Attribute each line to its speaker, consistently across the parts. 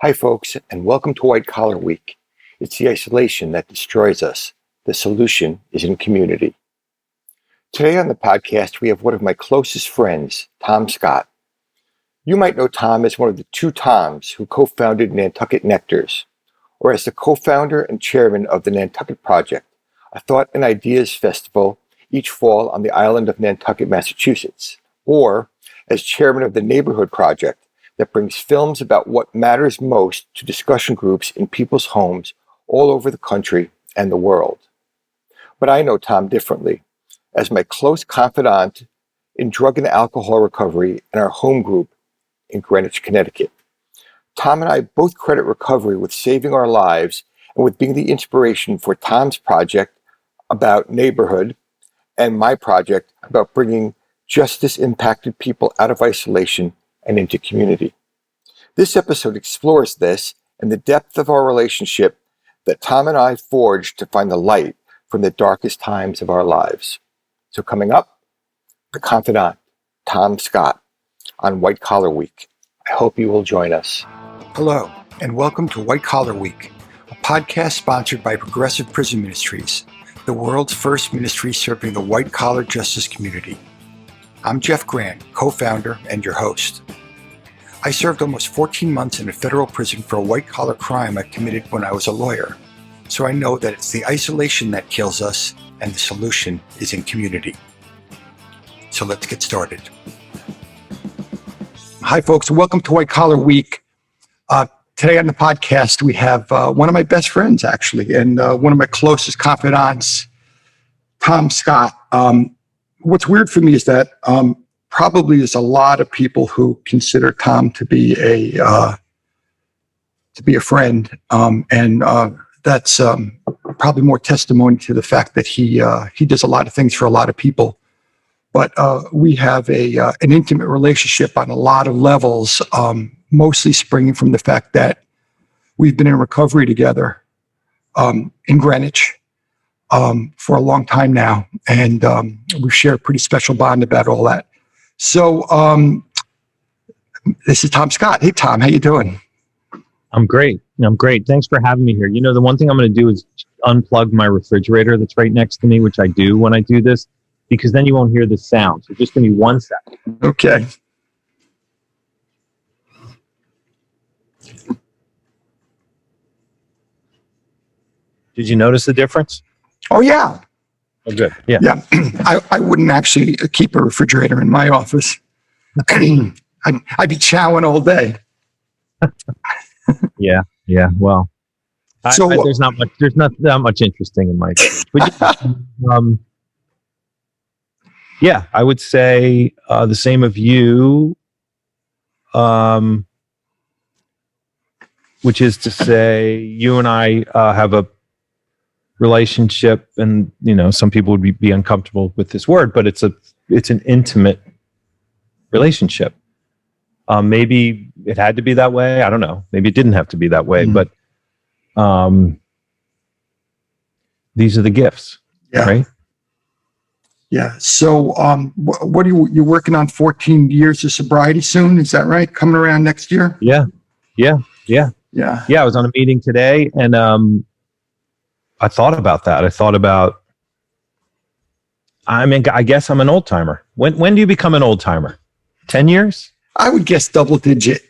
Speaker 1: Hi, folks, and welcome to White Collar Week. It's the isolation that destroys us. The solution is in community. Today on the podcast, we have one of my closest friends, Tom Scott. You might know Tom as one of the two Toms who co-founded Nantucket Nectars, or as the co-founder and chairman of the Nantucket Project, a thought and ideas festival each fall on the island of Nantucket, Massachusetts, or as chairman of the Neighborhood Project, that brings films about what matters most to discussion groups in people's homes all over the country and the world. But I know Tom differently, as my close confidant in drug and alcohol recovery in our home group in Greenwich, Connecticut. Tom and I both credit recovery with saving our lives and with being the inspiration for Tom's project about neighborhood and my project about bringing justice-impacted people out of isolation and into community. This episode explores this and the depth of our relationship that Tom and I forged to find the light from the darkest times of our lives. So coming up, the confidant, Tom Scott, on White Collar Week. I hope you will join us. Hello, and welcome to White Collar Week, a podcast sponsored by Progressive Prison Ministries, the world's first ministry serving the white-collar justice community. I'm Jeff Grant, co-founder and your host. I served almost 14 months in a federal prison for a white-collar crime I committed when I was a lawyer, so I know that it's the isolation that kills us, and the solution is in community. So let's get started. Hi, folks, and welcome to White Collar Week. Today on the podcast, we have one of my best friends, actually, and one of my closest confidants, Tom Scott. What's weird for me is that probably there's a lot of people who consider Tom to be a friend, and that's probably more testimony to the fact that he does a lot of things for a lot of people. But we have an intimate relationship on a lot of levels, mostly springing from the fact that we've been in recovery together in Greenwich for a long time now, and we share a pretty special bond about all that. So this is Tom Scott. Hey, Tom, how you doing?
Speaker 2: I'm great. Thanks for having me here. You know, the one thing I'm going to do is unplug my refrigerator that's right next to me, which I do when I do this, because then you won't hear the sound. So just give me 1 second.
Speaker 1: Okay.
Speaker 2: Did you notice the difference?
Speaker 1: Oh, yeah.
Speaker 2: Oh, good. Yeah.
Speaker 1: Yeah. I wouldn't actually keep a refrigerator in my office. I'd be chowing all day.
Speaker 2: Yeah. Well, there's not that much interesting in my fridge. But yeah, I would say the same of you, which is to say you and I have a relationship, and you know, some people would be uncomfortable with this word, but it's an intimate relationship. Maybe it had to be that way. I don't know. Maybe it didn't have to be that way, but these are the gifts, right?
Speaker 1: Yeah. So, what are you're working on 14 years of sobriety soon? Is that right? Coming around next year?
Speaker 2: Yeah. I was on a meeting today, and I thought about that. I guess I'm an old timer. When do you become an old timer? 10 years?
Speaker 1: I would guess double digit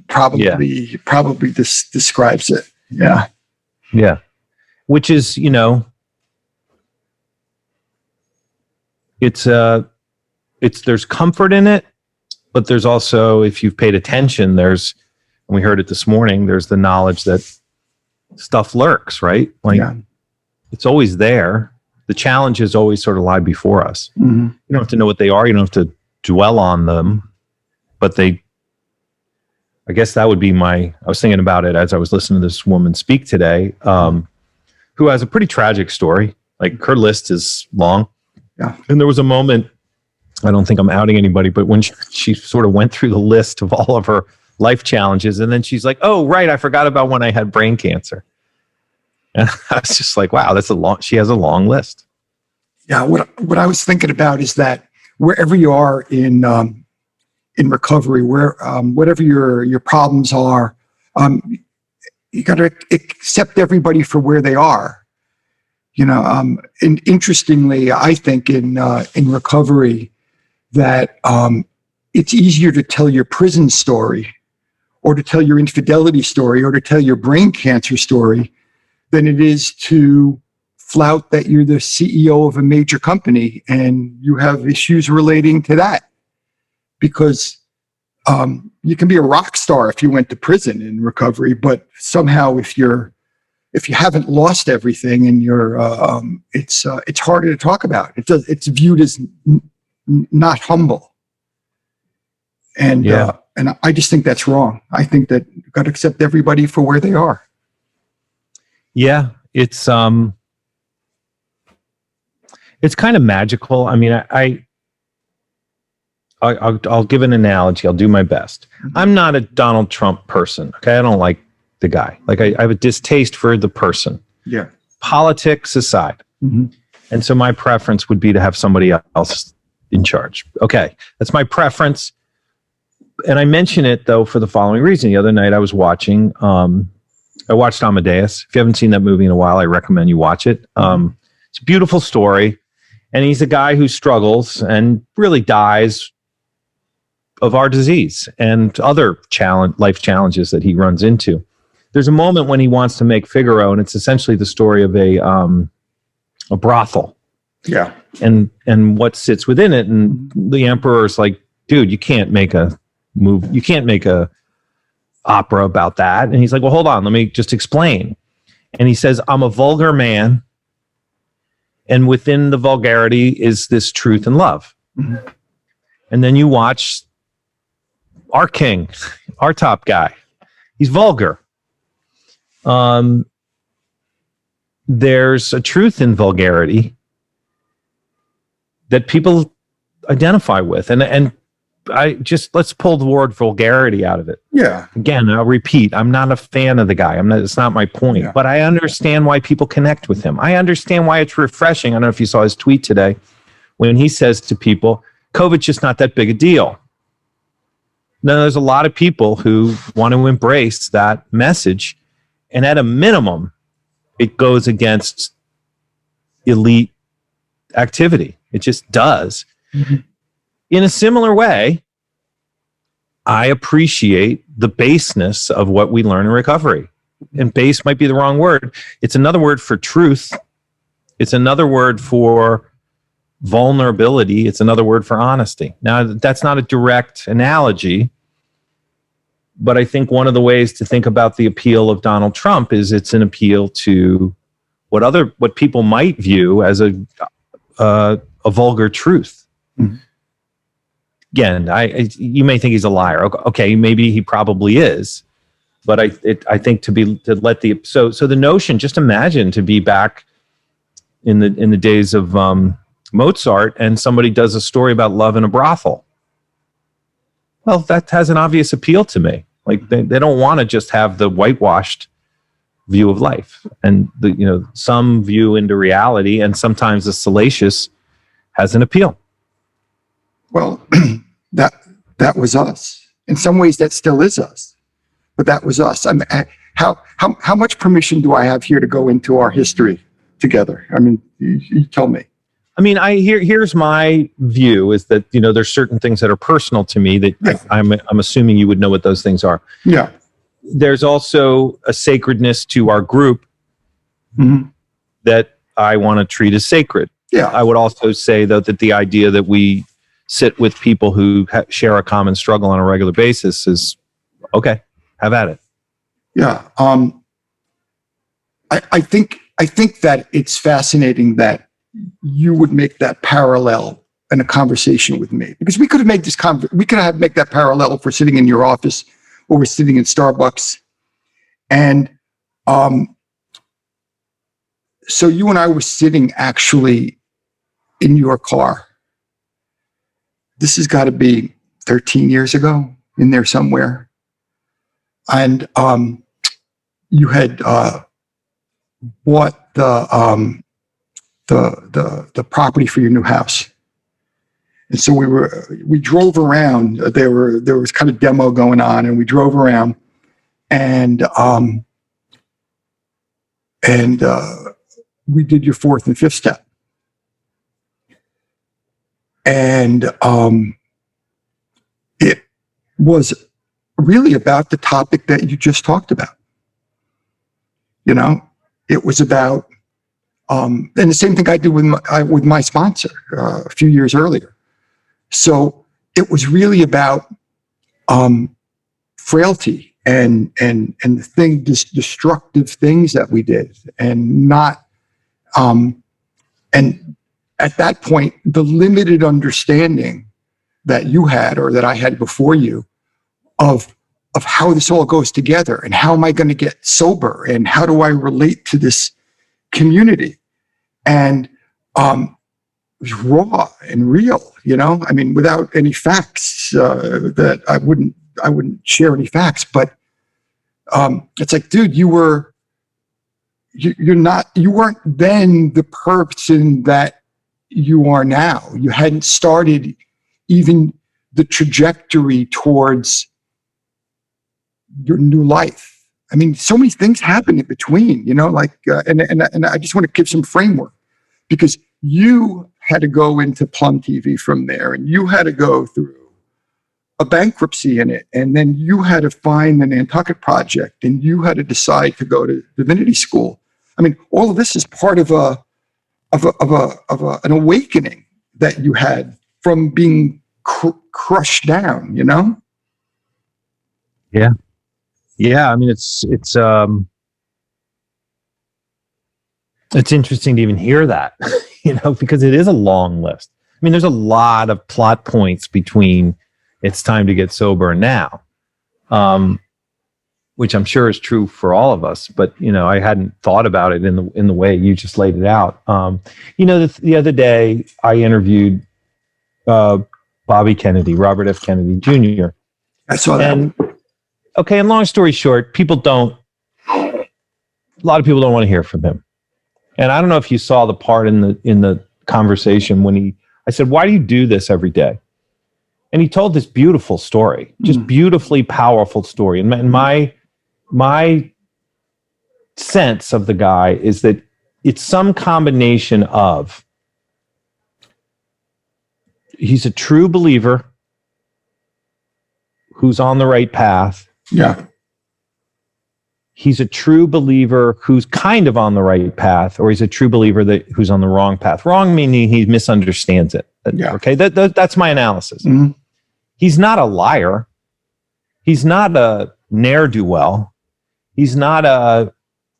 Speaker 1: probably describes it. Yeah.
Speaker 2: Yeah. Which is, you know, there's comfort in it, but there's also, if you've paid attention, and we heard it this morning, there's the knowledge that stuff lurks, right? It's always there. The challenges always sort of lie before us. Mm-hmm. You don't have to know what they are. You don't have to dwell on them, but I guess that would be I was thinking about it as I was listening to this woman speak today, who has a pretty tragic story. Like, her list is long.
Speaker 1: Yeah.
Speaker 2: And there was a moment, I don't think I'm outing anybody, but when she sort of went through the list of all of her life challenges, and then she's like, oh, right, I forgot about when I had brain cancer. And I was just like, wow, she has a long list.
Speaker 1: Yeah. What I was thinking about is that wherever you are in recovery, where whatever your problems are,
Speaker 3: You got to accept everybody for where they are. And interestingly, I think in recovery that it's easier to tell your prison story or to tell your infidelity story or to tell your brain cancer story than it is to flout that you're the CEO of a major company and you have issues relating to that. Because you can be a rock star if you went to prison in recovery, but somehow if you haven't lost everything and it's harder to talk about. It's viewed as not humble, and I just think that's wrong. I think that you've got to accept everybody for where they are.
Speaker 2: Yeah, it's kind of magical. I mean, I'll give an analogy. I'll do my best. I'm not a Donald Trump person. Okay. I don't like the guy. Like I have a distaste for the person.
Speaker 3: Yeah.
Speaker 2: Politics aside. Mm-hmm. And so my preference would be to have somebody else in charge. Okay. That's my preference. And I mention it though, for the following reason. The other night I was watching, I watched Amadeus. If you haven't seen that movie in a while, I recommend you watch it. It's a beautiful story. And he's a guy who struggles and really dies of our disease and other life challenges that he runs into. There's a moment when he wants to make Figaro, and it's essentially the story of a brothel.
Speaker 3: Yeah.
Speaker 2: And what sits within it. And the emperor's like, dude, you can't make a movie. You can't make a opera about that. And he's like, well, hold on, let me just explain. And he says, I'm a vulgar man. And within the vulgarity is this truth and love. Mm-hmm. And then you watch our king, our top guy. He's vulgar. There's a truth in vulgarity that people identify with. And let's pull the word vulgarity out of it.
Speaker 3: Yeah.
Speaker 2: Again, I'll repeat, I'm not a fan of the guy. It's not my point, but I understand why people connect with him. I understand why it's refreshing. I don't know if you saw his tweet today when he says to people, COVID's just not that big a deal. Now, there's a lot of people who want to embrace that message. And at a minimum, it goes against elite activity. It just does. Mm-hmm. In a similar way, I appreciate the baseness of what we learn in recovery. And base might be the wrong word. It's another word for truth. It's another word for vulnerability. It's another word for honesty. Now, that's not a direct analogy, but I think one of the ways to think about the appeal of Donald Trump is it's an appeal to what people might view as a vulgar truth. Mm-hmm. Again, you may think he's a liar. Okay, maybe he probably is, but I think so the notion. Just imagine to be back in the days of Mozart, and somebody does a story about love in a brothel. Well, that has an obvious appeal to me. Like they don't want to just have the whitewashed view of life, and some view into reality, and sometimes the salacious has an appeal.
Speaker 3: Well, that was us. In some ways, that still is us, but that was us. I mean, how much permission do I have here to go into our history together? I mean, you tell me.
Speaker 2: I mean, here's my view is that, there's certain things that are personal to me that I'm assuming you would know what those things are.
Speaker 3: Yeah.
Speaker 2: There's also a sacredness to our group that I want to treat as sacred.
Speaker 3: Yeah.
Speaker 2: I would also say, though, that the idea that we sit with people who share a common struggle on a regular basis is okay. Have at it.
Speaker 3: Yeah. I think that it's fascinating that you would make that parallel in a conversation with me, because we could have made make that parallel if we're sitting in your office or we're sitting in Starbucks. And so you and I were sitting actually in your car. This has got to be 13 years ago, in there somewhere. And you had bought the property for your new house. And so we drove around. There was kind of demo going on, and we drove around, and we did your fourth and fifth step. And it was really about the topic that you just talked about. You know, it was about, and the same thing I did with my sponsor a few years earlier. So it was really about frailty and destructive things that we did, and not, and at that point, the limited understanding that you had, or that I had before you, of how this all goes together, and how am I going to get sober, and how do I relate to this community, and it was raw and real, you know. I mean, without any facts, that I wouldn't share any facts, but it's like, dude, you weren't then the person that you are now. You hadn't started even the trajectory towards your new life. I mean, so many things happen in between, you know, like, and I just want to give some framework, because you had to go into Plum TV from there, and you had to go through a bankruptcy in it, and then you had to find the Nantucket Project, and you had to decide to go to divinity school. I mean, all of this is part of an awakening that you had from being crushed down, you know?
Speaker 2: Yeah. Yeah. I mean, it's interesting to even hear that, you know, because it is a long list. I mean, there's a lot of plot points between it's time to get sober and now, which I'm sure is true for all of us. But, you know, I hadn't thought about it in the way you just laid it out. You know, the other day I interviewed Bobby Kennedy, Robert F. Kennedy Jr.
Speaker 3: I saw that.
Speaker 2: And, okay, and long story short, a lot of people don't want to hear from him. And I don't know if you saw the part in the conversation when I said, why do you do this every day? And he told this beautiful story, just beautifully powerful story. And my sense of the guy is that it's some combination of, he's a true believer who's on the right path.
Speaker 3: Yeah.
Speaker 2: He's a true believer who's kind of on the right path, or he's a true believer who's on the wrong path. Wrong meaning he misunderstands it.
Speaker 3: Yeah.
Speaker 2: Okay, that's my analysis.
Speaker 3: Mm-hmm.
Speaker 2: He's not a liar. He's not a ne'er-do-well. He's not a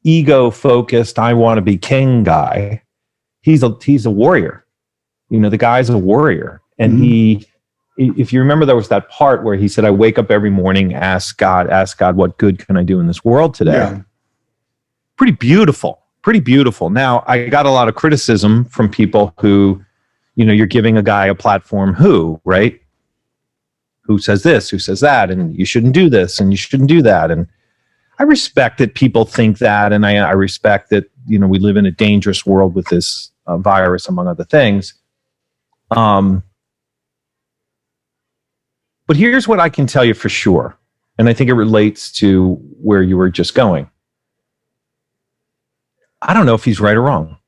Speaker 2: ego-focused, I want to be king guy. He's a warrior. You know, the guy's a warrior. And if you remember, there was that part where he said, I wake up every morning, ask God, what good can I do in this world today? Yeah. Pretty beautiful. Now, I got a lot of criticism from people who, you know, you're giving a guy a platform right? Who says this, who says that, and you shouldn't do this, and you shouldn't do that. And I respect that people think that, and I respect that, you know, we live in a dangerous world with this virus, among other things. But here's what I can tell you for sure, and I think it relates to where you were just going. I don't know if he's right or wrong.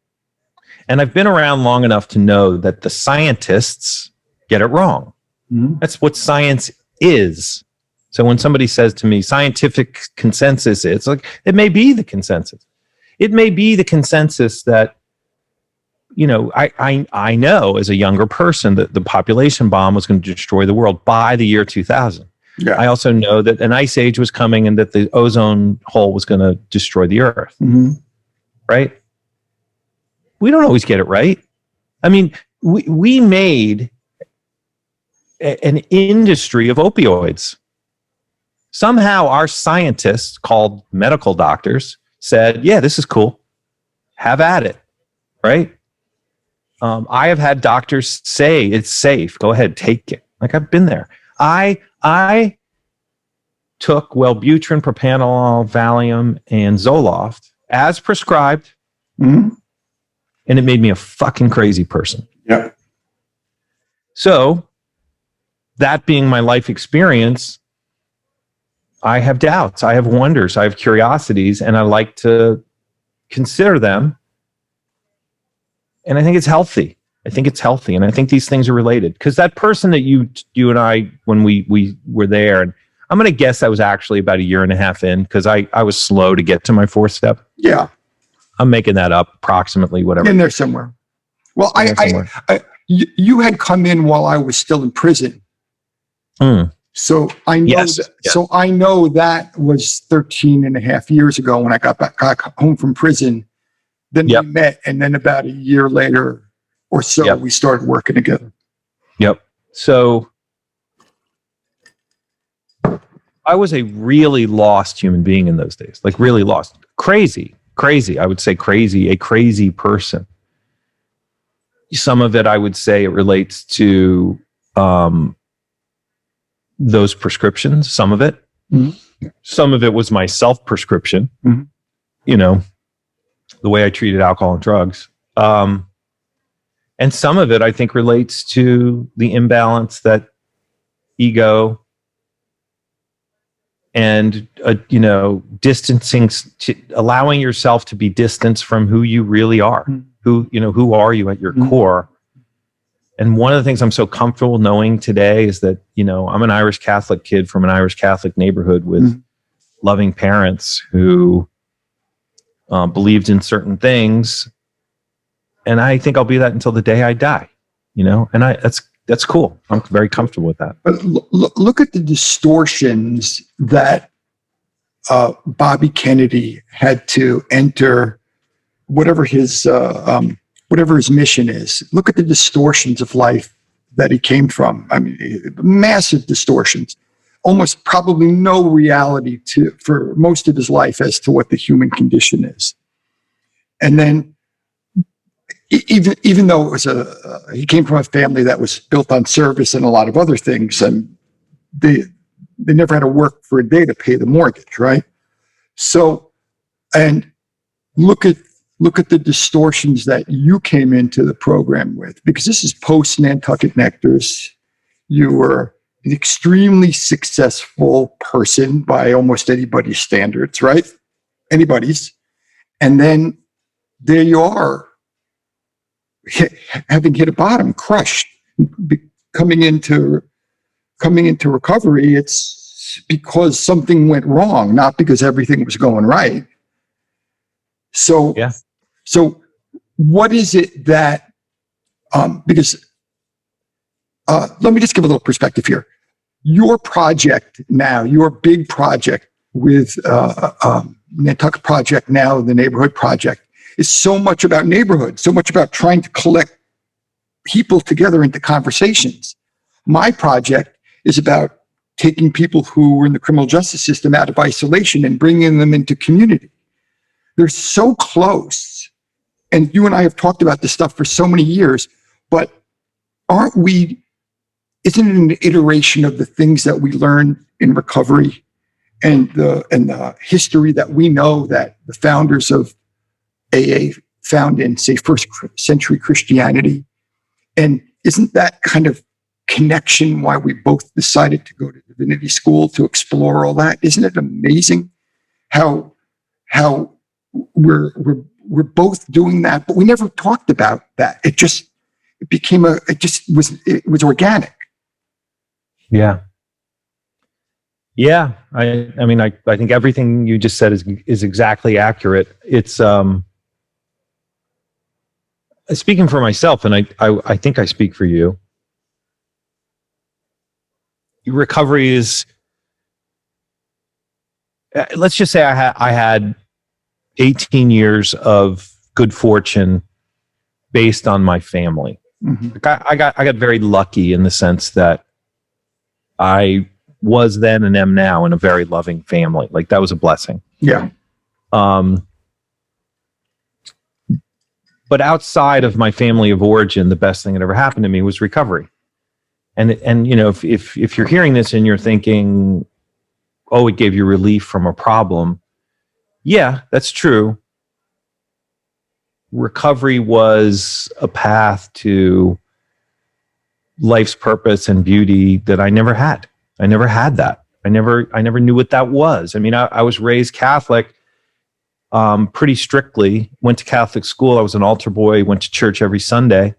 Speaker 2: And I've been around long enough to know that the scientists get it wrong. Mm-hmm. That's what science is. So when somebody says to me, scientific consensus, it's like, it may be the consensus. It may be the consensus that, you know, I know as a younger person that the population bomb was going to destroy the world by the year 2000. Yeah. I also know that an ice age was coming and that the ozone hole was going to destroy the earth. Mm-hmm. Right? We don't always get it right. I mean, we made an industry of opioids. Somehow our scientists, called medical doctors, said, yeah, this is cool. Have at it. Right? I have had doctors say it's safe. Go ahead, take it. Like, I've been there. I took Wellbutrin, propranolol, Valium, and Zoloft as prescribed, and it made me a fucking crazy person.
Speaker 3: Yeah.
Speaker 2: So, that being my life experience, I have doubts, I have wonders, I have curiosities, and I like to consider them. And I think it's healthy. And I think these things are related, because that person that you and I, when we were there, and I'm going to guess I was actually about 1.5 years in, because I was slow to get to my 4th step.
Speaker 3: Yeah.
Speaker 2: I'm making that up, approximately, whatever.
Speaker 3: In there somewhere. Well, you had come in while I was still in prison. So I know,
Speaker 2: Yes.
Speaker 3: So I know that was 13.5 years ago when I got back home from prison. Then we met, and then about 1 year later or so, we started working together. Yep.
Speaker 2: So I was a really lost human being in those days, like really lost. Crazy. I would say crazy, a crazy person. Some of it, I would say, it relates to those prescriptions, some of it. Mm-hmm. Some of it was my self-prescription, you know, the way I treated alcohol and drugs. And some of it, I think, relates to the imbalance that ego and, distancing, allowing yourself to be distanced from who you really are. Who are you at your core? And one of the things I'm so comfortable knowing today is that, I'm an Irish Catholic kid from an Irish Catholic neighborhood with loving parents who believed in certain things. And I think I'll be that until the day I die, and that's cool. I'm very comfortable with that.
Speaker 3: But look at the distortions that Bobby Kennedy had to enter, whatever his mission is. Look at the distortions of life that he came from. I mean, massive distortions. Almost probably no reality for most of his life as to what the human condition is. And then, even though it was he came from a family that was built on service and a lot of other things, and they never had to work for a day to pay the mortgage, right? So, and look at the distortions that you came into the program with, because this is post Nantucket Nectars. You were an extremely successful person by almost anybody's standards, right? Anybody's. And then there you are, having hit a bottom, crushed, coming into recovery. It's because something went wrong, not because everything was going right. So, So what is it that, because let me just give a little perspective here. Your project now, your big project with Nantucket Project, now the Neighborhood Project, is so much about neighborhood, so much about trying to collect people together into conversations. My project is about taking people who were in the criminal justice system out of isolation and bringing them into community. They're so close. And you and I have talked about this stuff for so many years, but isn't it an iteration of the things that we learned in recovery and the history that we know that the founders of AA found in, say, first century Christianity? And isn't that kind of connection why we both decided to go to divinity school to explore all that? Isn't it amazing how we're both doing that, but we never talked about that. It was organic.
Speaker 2: Yeah. I mean, I think everything you just said is exactly accurate. It's speaking for myself, and I think I speak for you. Recovery is, let's just say I had 18 years of good fortune based on my family. Mm-hmm. I got very lucky in the sense that I was then and am now in a very loving family. Like, that was a blessing.
Speaker 3: Yeah.
Speaker 2: But outside of my family of origin, the best thing that ever happened to me was recovery. And if you're hearing this and you're thinking, oh, it gave you relief from a problem. Yeah, that's true. Recovery was a path to life's purpose and beauty that I never had. I never had that. I never knew what that was. I mean, I was raised Catholic, pretty strictly, went to Catholic school. I was an altar boy, went to church every Sunday.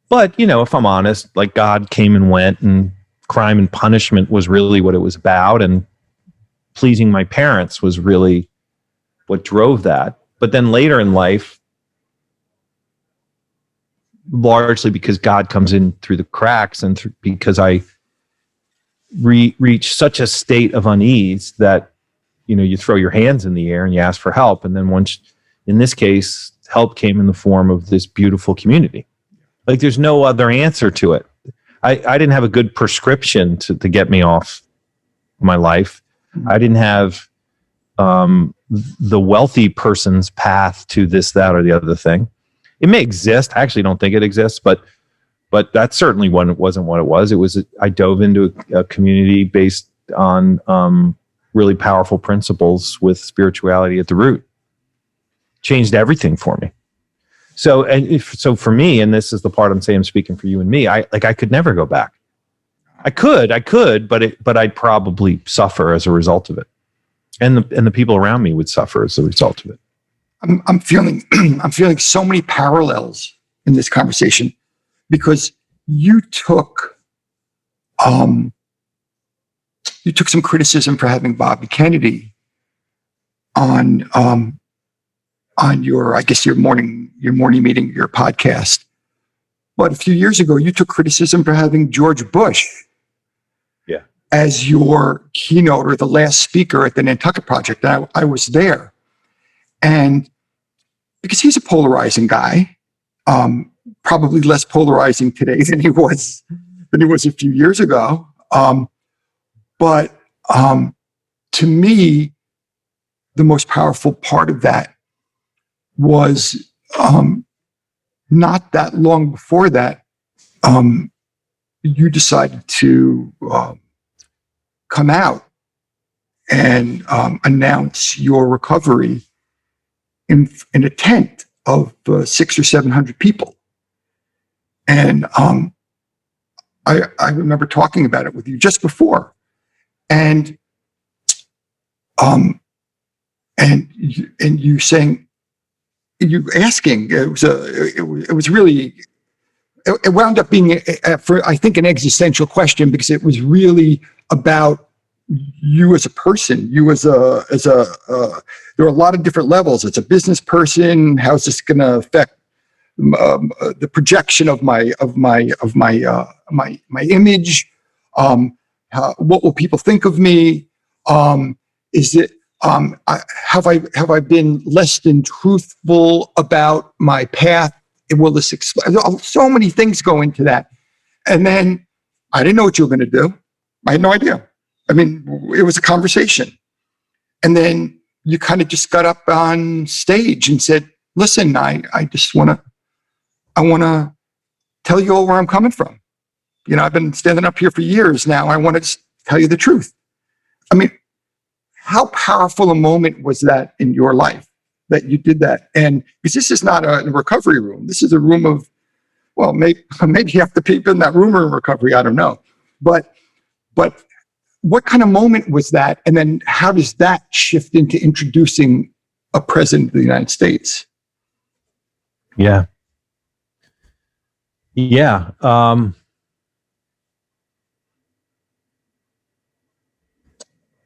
Speaker 2: But, if I'm honest, like God came and went, and crime and punishment was really what it was about. And pleasing my parents was really what drove that. But then later in life, largely because God comes in through the cracks and because I reach such a state of unease that, you throw your hands in the air and you ask for help. And then once, in this case, help came in the form of this beautiful community. Like there's no other answer to it. I didn't have a good prescription to get me off my life. I didn't have the wealthy person's path to this, that, or the other thing. It may exist. I actually don't think it exists, but that certainly wasn't what it was. It was, I dove into a community based on really powerful principles with spirituality at the root. Changed everything for me. So, so for me, and this is the part I'm saying, I'm speaking for you and me, I could never go back. I could, but I'd probably suffer as a result of it. And the people around me would suffer as a result of it.
Speaker 3: I'm feeling so many parallels in this conversation, because you took some criticism for having Bobby Kennedy on your, I guess, your morning meeting, your podcast. But a few years ago, you took criticism for having George Bush as your keynote or the last speaker at the Nantucket Project. And I was there. And because he's a polarizing guy, probably less polarizing today than he was a few years ago. But to me, the most powerful part of that was not that long before that, you decided to come out and announce your recovery in a tent of 600 or 700 people. And I remember talking about it with you just before, and you saying, you asking, it was really, it wound up being, for I think, an existential question, because it was really about you as a person, you there are a lot of different levels. It's a business person. How's this going to affect the projection of my image? What will people think of me? Is it, have I been less than truthful about my path? Will this explain? So many things go into that. And then I didn't know what you were going to do. I had no idea. I mean, it was a conversation. And then you kind of just got up on stage and said, listen, I want to tell you all where I'm coming from. I've been standing up here for years now. I want to tell you the truth. I mean, how powerful a moment was that in your life that you did that? And because this is not a recovery room. This is a room of, well, maybe half the people in that room are in recovery. I don't know. But what kind of moment was that? And then how does that shift into introducing a president of the United States?
Speaker 2: Yeah. Yeah.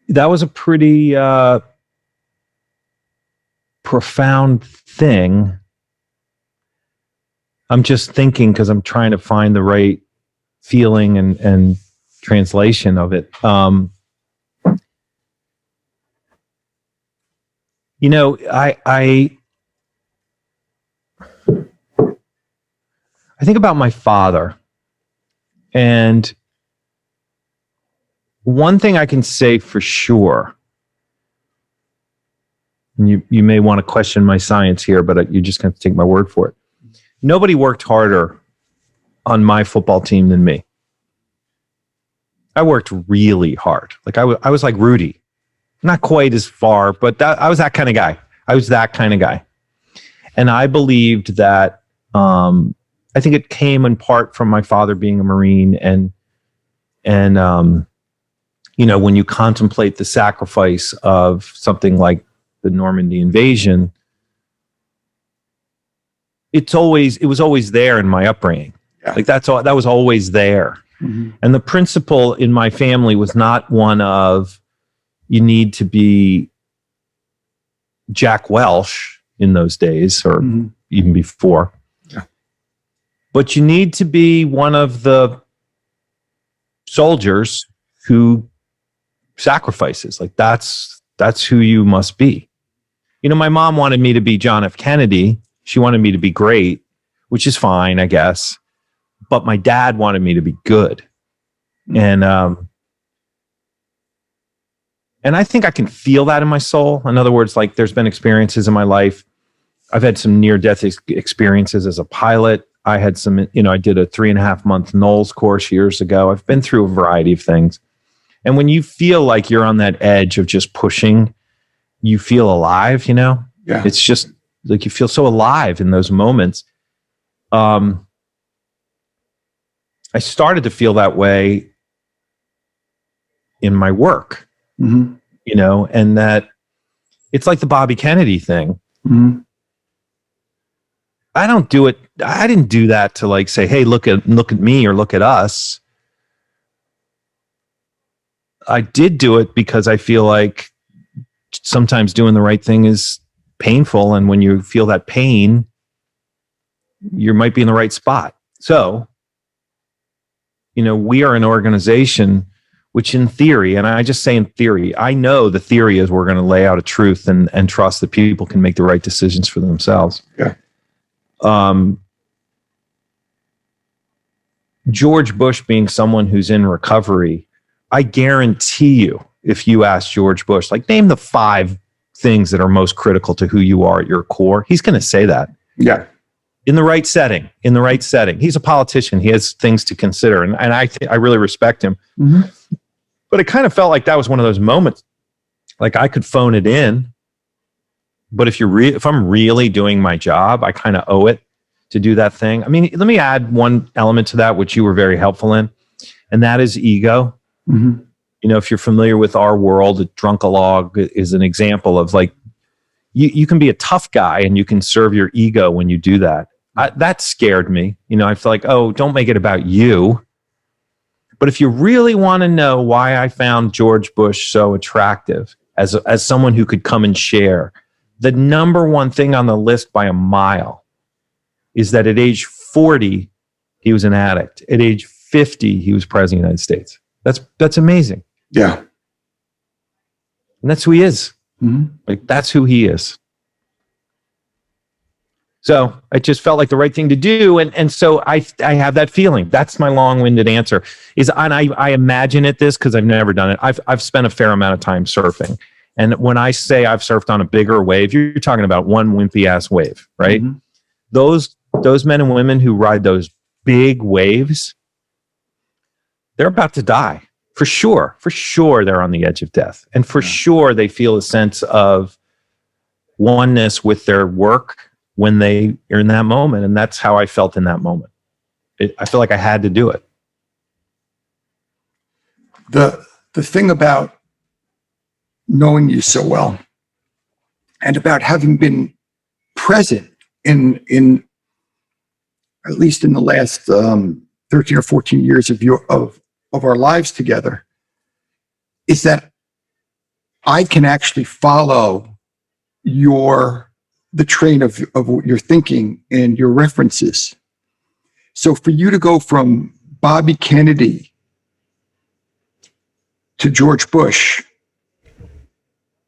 Speaker 2: That was a pretty profound thing. I'm just thinking, because I'm trying to find the right feeling and translation of it. I think about my father, and one thing I can say for sure, and you may want to question my science here, but you're just going to take my word for it. Nobody worked harder on my football team than me. I worked really hard. Like I was like Rudy, not quite as far, but I was that kind of guy. And I believed that, I think it came in part from my father being a Marine and when you contemplate the sacrifice of something like the Normandy invasion, it was always there in my upbringing.
Speaker 3: Yeah.
Speaker 2: Like that was always there.
Speaker 3: Mm-hmm.
Speaker 2: And the principle in my family was not one of you need to be Jack Welch in those days or even before.
Speaker 3: Yeah.
Speaker 2: But you need to be one of the soldiers who sacrifices. Like that's who you must be. My mom wanted me to be John F. Kennedy. She wanted me to be great, which is fine, I guess. But my dad wanted me to be good. And I think I can feel that in my soul. In other words, like there's been experiences in my life. I've had some near-death experiences as a pilot. I had some, I did a 3.5-month NOLS course years ago. I've been through a variety of things. And when you feel like you're on that edge of just pushing, you feel alive, Yeah. It's just like you feel so alive in those moments. I started to feel that way in my work, and that it's like the Bobby Kennedy thing.
Speaker 3: Mm-hmm.
Speaker 2: I don't do it. I didn't do that to like say, hey, look at me or look at us. I did do it because I feel like sometimes doing the right thing is painful. And when you feel that pain, you might be in the right spot. So, we are an organization which in theory, and I just say in theory, I know the theory is we're going to lay out a truth and trust that people can make the right decisions for themselves.
Speaker 3: Yeah.
Speaker 2: George Bush being someone who's in recovery, I guarantee you, if you ask George Bush, like name the 5 things that are most critical to who you are at your core, he's going to say that.
Speaker 3: Yeah.
Speaker 2: In the right setting. He's a politician. He has things to consider. And I really respect him.
Speaker 3: Mm-hmm.
Speaker 2: But it kind of felt like that was one of those moments. Like I could phone it in. But if I'm really doing my job, I kind of owe it to do that thing. I mean, let me add one element to that, which you were very helpful in. And that is ego.
Speaker 3: Mm-hmm.
Speaker 2: If you're familiar with our world, Drunkalog is an example of like, you can be a tough guy and you can serve your ego when you do that. That scared me. I feel like, oh, don't make it about you. But if you really want to know why I found George Bush so attractive as someone who could come and share, the number one thing on the list by a mile is that at age 40, he was an addict. At age 50, he was president of the United States. That's amazing.
Speaker 3: Yeah.
Speaker 2: And that's who he is.
Speaker 3: Mm-hmm.
Speaker 2: Like that's who he is. So it just felt like the right thing to do. And so I have that feeling. That's my long-winded answer. And I imagine this because I've never done it. I've spent a fair amount of time surfing. And when I say I've surfed on a bigger wave, you're talking about one wimpy ass wave, right?
Speaker 3: Mm-hmm.
Speaker 2: Those men and women who ride those big waves, they're about to die. For sure. For sure, they're on the edge of death. And for sure, they feel a sense of oneness with their work when they are in that moment. And that's how I felt in that moment. I feel like I had to do it.
Speaker 3: The thing about knowing you so well and about having been present in at least in the last 13 or 14 years of our lives together is that I can actually follow the train of your thinking and your references. So for you to go from Bobby Kennedy to George Bush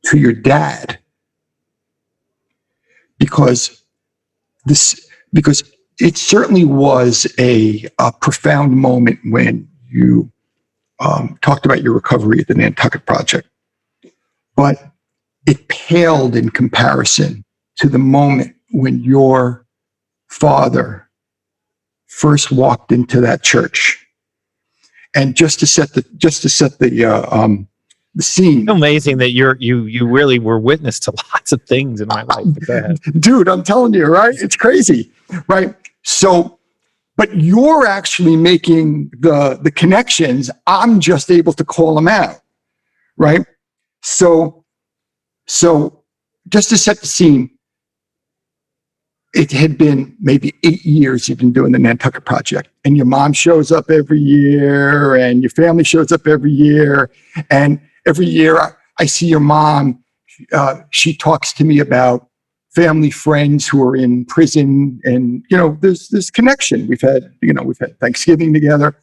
Speaker 3: to your dad, because it certainly was a profound moment when you talked about your recovery at the Nantucket Project, but it paled in comparison to the moment when your father first walked into that church. And just to set the scene.
Speaker 2: It's amazing that you really were witness to lots of things in my life. Go ahead.
Speaker 3: Dude, I'm telling you, right? It's crazy, right? So, but you're actually making the connections. I'm just able to call them out. right? So just to set the scene, it had been maybe 8 years you've been doing the Nantucket Project, and your mom shows up every year, and your family shows up every year, and every year I see your mom. She talks to me about family friends who are in prison, and there's this connection. We've had Thanksgiving together,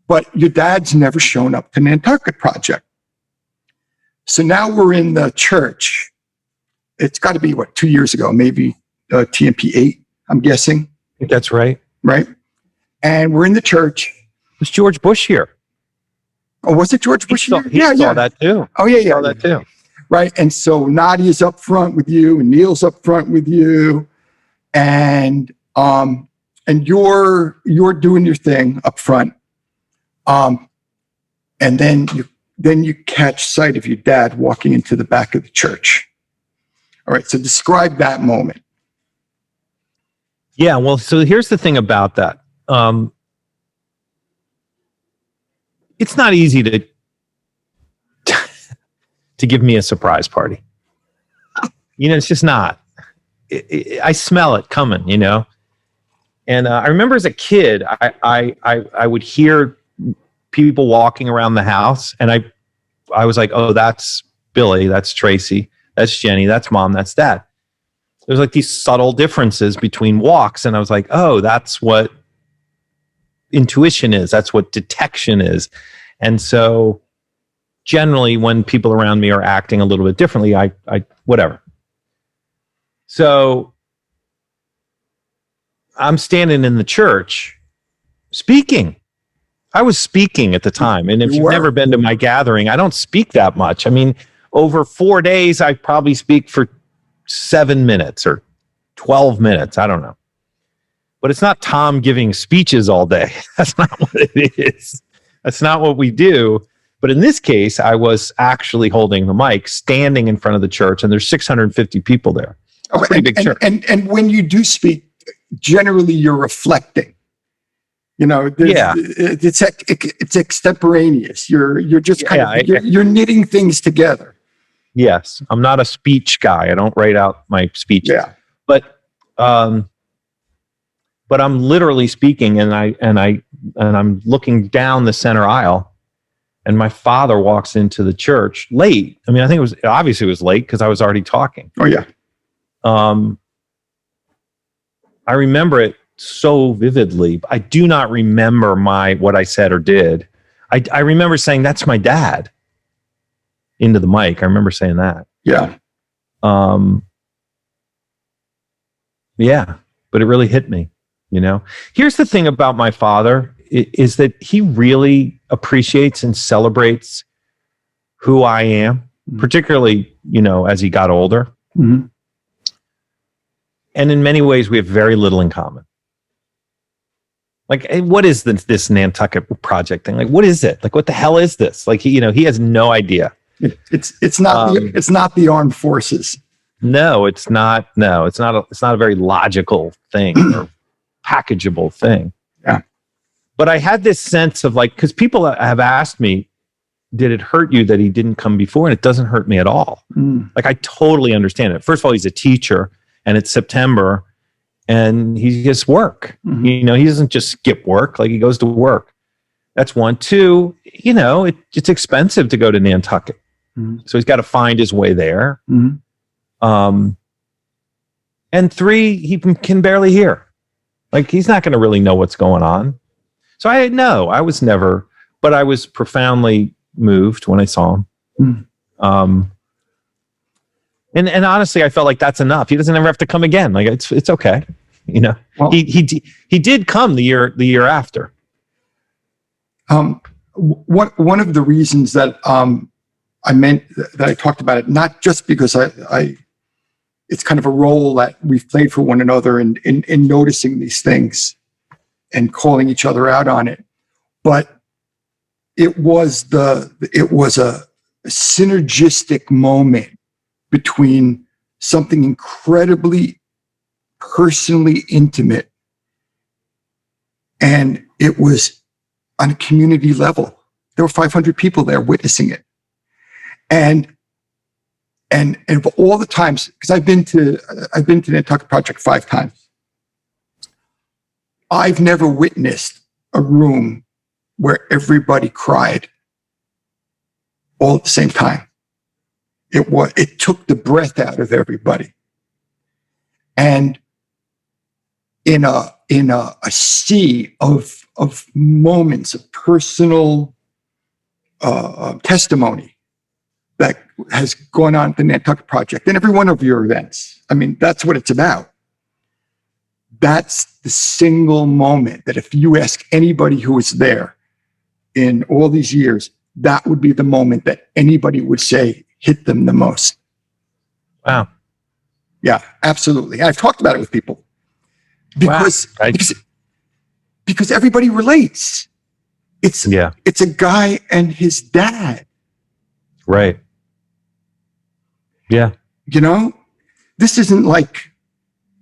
Speaker 3: but your dad's never shown up to Nantucket Project. So now we're in the church. It's got to be 2 years ago, maybe TMP 8, I'm guessing.
Speaker 2: I think that's right.
Speaker 3: Right. And we're in the church.
Speaker 2: Was George Bush here?
Speaker 3: Oh, was it George Bush here?
Speaker 2: He saw that too.
Speaker 3: Oh, yeah.
Speaker 2: He saw that too.
Speaker 3: Right. And so Nadia's up front with you, and Neil's up front with you. And you're doing your thing up front. And then you catch sight of your dad walking into the back of the church. All right. So describe that moment.
Speaker 2: Yeah. Well, so here's the thing about that. It's not easy to give me a surprise party. It's just not. I smell it coming, And I remember as a kid, I would hear people walking around the house, and I was like, oh, that's Billy, that's Tracy, that's Jenny, that's Mom, that's Dad. There's like these subtle differences between walks, and I was like, oh, that's what intuition is. That's what detection is. And so generally when people around me are acting a little bit differently, I whatever. So I'm standing in the church speaking. I was speaking at the time. And if you've never been to my gathering, I don't speak that much. I mean, over 4 days, I probably speak for 7 minutes or 12 minutes. I don't know. But it's not Tom giving speeches all day. That's not what it is. That's not what we do. But in this case, I was actually holding the mic, standing in front of the church, and there's 650 people there. It's a pretty big church.
Speaker 3: And when you do speak, generally you're reflecting. It's extemporaneous. You're just you're knitting things together.
Speaker 2: Yes, I'm not a speech guy. I don't write out my speeches.
Speaker 3: Yeah.
Speaker 2: But I'm literally speaking, and I'm looking down the center aisle, and my father walks into the church late. I mean, I think it was late because I was already talking.
Speaker 3: Oh yeah.
Speaker 2: I remember it so vividly. I do not remember what I said or did. I remember saying, "That's my dad," into the mic. I remember saying that.
Speaker 3: Yeah.
Speaker 2: Yeah, but it really hit me. Here's the thing about my father is that he really appreciates and celebrates who I am, particularly, as he got older.
Speaker 3: Mm-hmm.
Speaker 2: And in many ways, we have very little in common. Like, what is this Nantucket Project thing? Like, what is it? Like, what the hell is this? Like, he has no idea.
Speaker 3: It's not the armed forces.
Speaker 2: No, it's not. No, it's not a very logical thing or packageable thing.
Speaker 3: Yeah.
Speaker 2: But I had this sense of because people have asked me, did it hurt you that he didn't come before? And it doesn't hurt me at all. Like, I totally understand it. First of all, he's a teacher, and it's September, and he gets work. Mm-hmm. He doesn't just skip work. Like, he goes to work. That's one. Two, it's expensive to go to Nantucket. Mm-hmm. So he's got to find his way there. Mm-hmm. And three, he can barely hear. Like, he's not going to really know what's going on. So I was never, but I was profoundly moved when I saw him. Mm-hmm. And honestly, I felt like that's enough. He doesn't ever have to come again. Like, it's okay. Well, he did come the year after.
Speaker 3: One of the reasons that I meant that I talked about it, not just because it's kind of a role that we've played for one another in noticing these things and calling each other out on it, but it was a synergistic moment between something incredibly personally intimate, and it was on a community level there were 500 people there witnessing it. And of all the times, because I've been to the Nantucket Project 5 times, I've never witnessed a room where everybody cried all at the same time. It took the breath out of everybody. And in a sea of moments of personal testimony that has gone on at the Nantucket Project and every one of your events. I mean, that's what it's about. That's the single moment that if you ask anybody who was there in all these years, that would be the moment that anybody would say hit them the most.
Speaker 2: Wow.
Speaker 3: Yeah, absolutely. I've talked about it with people because everybody relates. It's a guy and his dad.
Speaker 2: Right. Yeah.
Speaker 3: You know, this isn't like